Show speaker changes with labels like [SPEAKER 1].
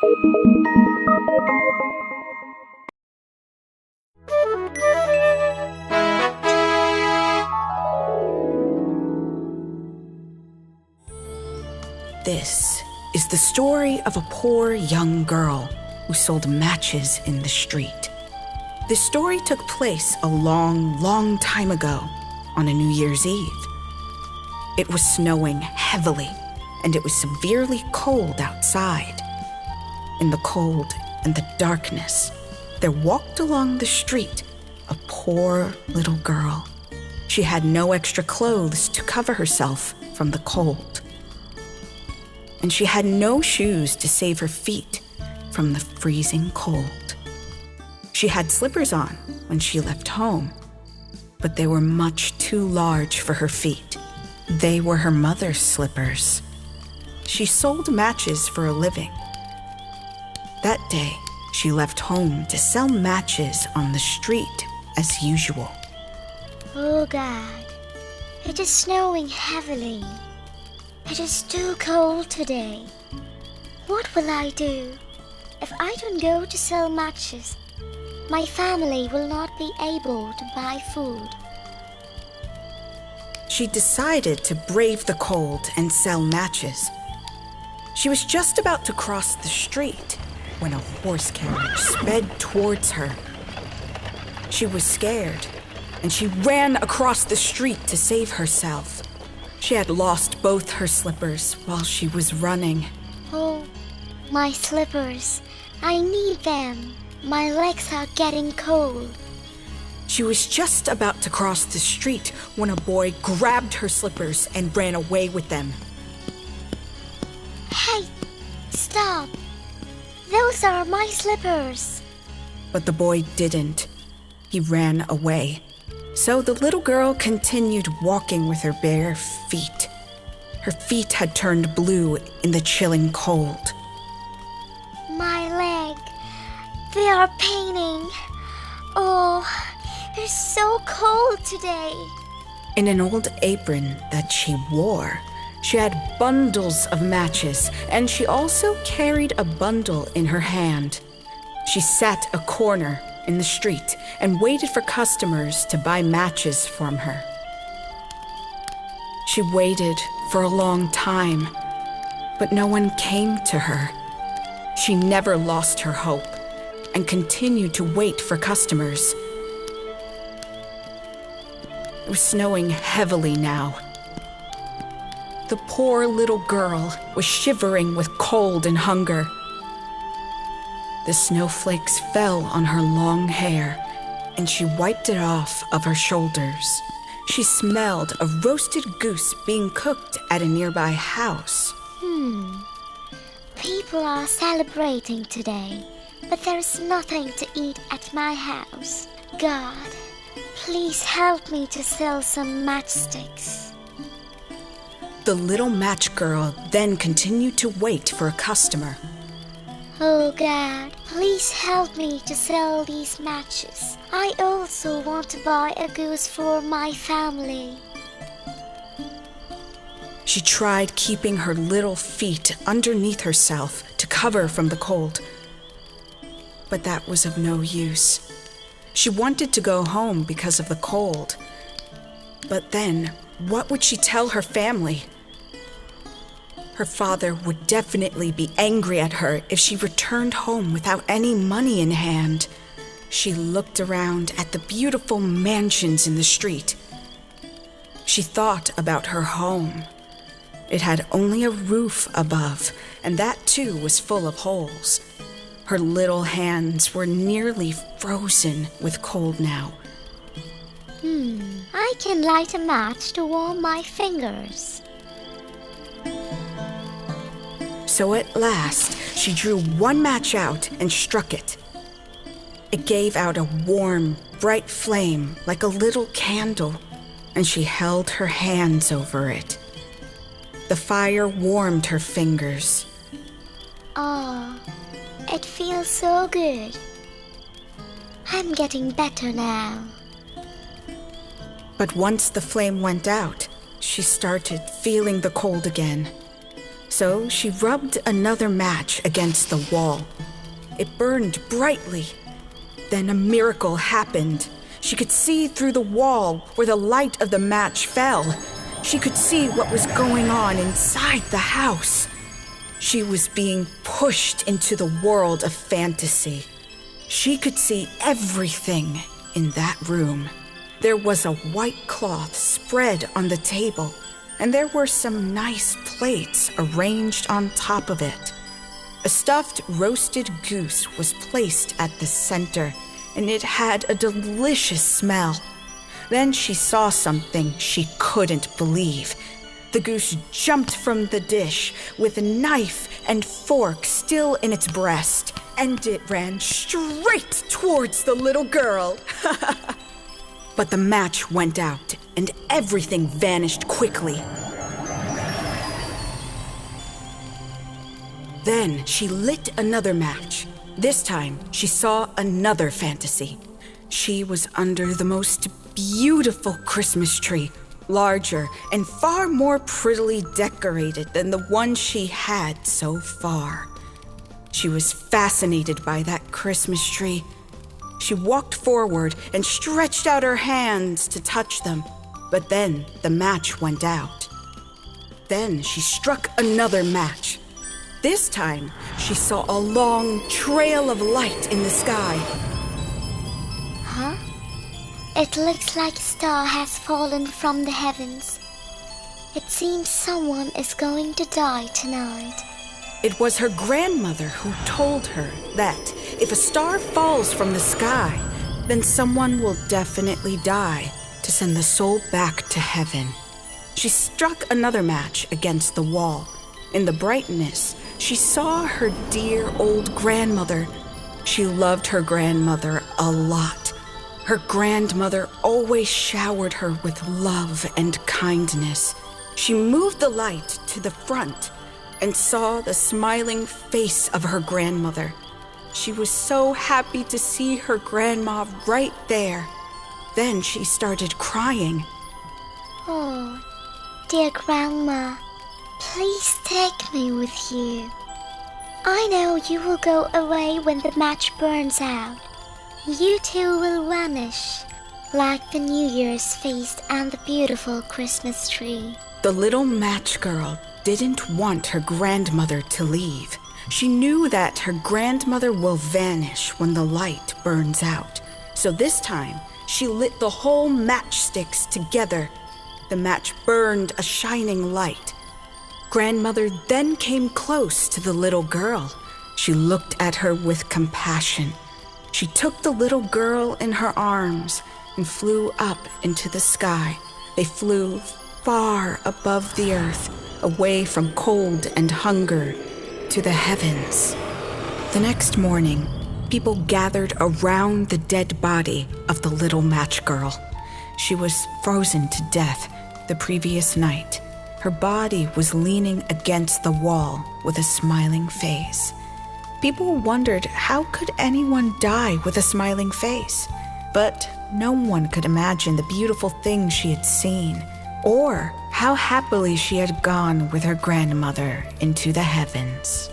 [SPEAKER 1] This is the story of a poor young girl who sold matches in the street. This story took place a long, long time ago on a New Year's Eve. It was snowing heavily, and it was severely cold outside. In the cold and the darkness, there walked along the street a poor little girl. She had no extra clothes to cover herself from the cold. And she had no shoes to save her feet from the freezing cold. She had slippers on when she left home, but they were much too large for her feet. They were her mother's slippers. She sold matches for a living. That day, she left home to sell matches on the street as usual.
[SPEAKER 2] Oh God, it is snowing heavily. It is too cold today. What will I do? If I don't go to sell matches, my family will not be able to buy food.
[SPEAKER 1] She decided to brave the cold and sell matches. She was just about to cross the street when a horse carriage sped towards her. She was scared, and she ran across the street to save herself. She had lost both her slippers while she was running.
[SPEAKER 2] Oh, my slippers. I need them. My legs are getting cold.
[SPEAKER 1] She was just about to cross the street when a boy grabbed her slippers and ran away with them.
[SPEAKER 2] Hey, stop. Those are my slippers.
[SPEAKER 1] But the boy didn't. He ran away. So the little girl continued walking with her bare feet. Her feet had turned blue in the chilling cold.
[SPEAKER 2] My leg. They are paining. Oh, it's so cold today.
[SPEAKER 1] In an old apron that she wore, she had bundles of matches, and she also carried a bundle in her hand. She sat a corner in the street and waited for customers to buy matches from her. She waited for a long time, but no one came to her. She never lost her hope and continued to wait for customers. It was snowing heavily now. The poor little girl was shivering with cold and hunger. The snowflakes fell on her long hair, and she wiped it off of her shoulders. She smelled a roasted goose being cooked at a nearby house.
[SPEAKER 2] People are celebrating today, but there's nothing to eat at my house. God, please help me to sell some matchsticks.
[SPEAKER 1] The little match girl then continued to wait for a customer.
[SPEAKER 2] Oh God, please help me to sell these matches. I also want to buy a goose for my family.
[SPEAKER 1] She tried keeping her little feet underneath herself to cover from the cold, but that was of no use. She wanted to go home because of the cold, but then what would she tell her family? Her father would definitely be angry at her if she returned home without any money in hand. She looked around at the beautiful mansions in the street. She thought about her home. It had only a roof above, and that too was full of holes. Her little hands were nearly frozen with cold now.
[SPEAKER 2] I can light a match to warm my fingers.
[SPEAKER 1] So at last, she drew one match out and struck it. It gave out a warm, bright flame like a little candle, and she held her hands over it. The fire warmed her fingers.
[SPEAKER 2] Oh, it feels so good. I'm getting better now.
[SPEAKER 1] But once the flame went out, she started feeling the cold again. So she rubbed another match against the wall. It burned brightly. Then a miracle happened. She could see through the wall where the light of the match fell. She could see what was going on inside the house. She was being pushed into the world of fantasy. She could see everything in that room. There was a white cloth spread on the table, and there were some nice plates arranged on top of it. A stuffed roasted goose was placed at the center, and it had a delicious smell. Then she saw something she couldn't believe. The goose jumped from the dish with a knife and fork still in its breast, and it ran straight towards the little girl. But the match went out, and everything vanished quickly. Then she lit another match. This time, she saw another fantasy. She was under the most beautiful Christmas tree, larger and far more prettily decorated than the one she had so far. She was fascinated by that Christmas tree. She walked forward and stretched out her hands to touch them, but then the match went out. Then she struck another match. This time, she saw a long trail of light in the sky.
[SPEAKER 2] Huh? It looks like a star has fallen from the heavens. It seems someone is going to die tonight.
[SPEAKER 1] It was her grandmother who told her that if a star falls from the sky, then someone will definitely die to send the soul back to heaven. She struck another match against the wall. In the brightness, she saw her dear old grandmother. She loved her grandmother a lot. Her grandmother always showered her with love and kindness. She moved the light to the front and saw the smiling face of her grandmother. She was so happy to see her grandma right there. Then she started crying.
[SPEAKER 2] Oh, dear Grandma, please take me with you. I know you will go away when the match burns out. You too will vanish, like the New Year's feast and the beautiful Christmas tree.
[SPEAKER 1] The little match girl didn't want her grandmother to leave. She knew that her grandmother will vanish when the light burns out. So this time, she lit the whole matchsticks together. The match burned a shining light. Grandmother then came close to the little girl. She looked at her with compassion. She took the little girl in her arms and flew up into the sky. They flew far above the earth, away from cold and hunger, to the heavens. The next morning, people gathered around the dead body of the little match girl. She was frozen to death the previous night. Her body was leaning against the wall with a smiling face. People wondered how could anyone die with a smiling face? But no one could imagine the beautiful things she had seen, or how happily she had gone with her grandmother into the heavens.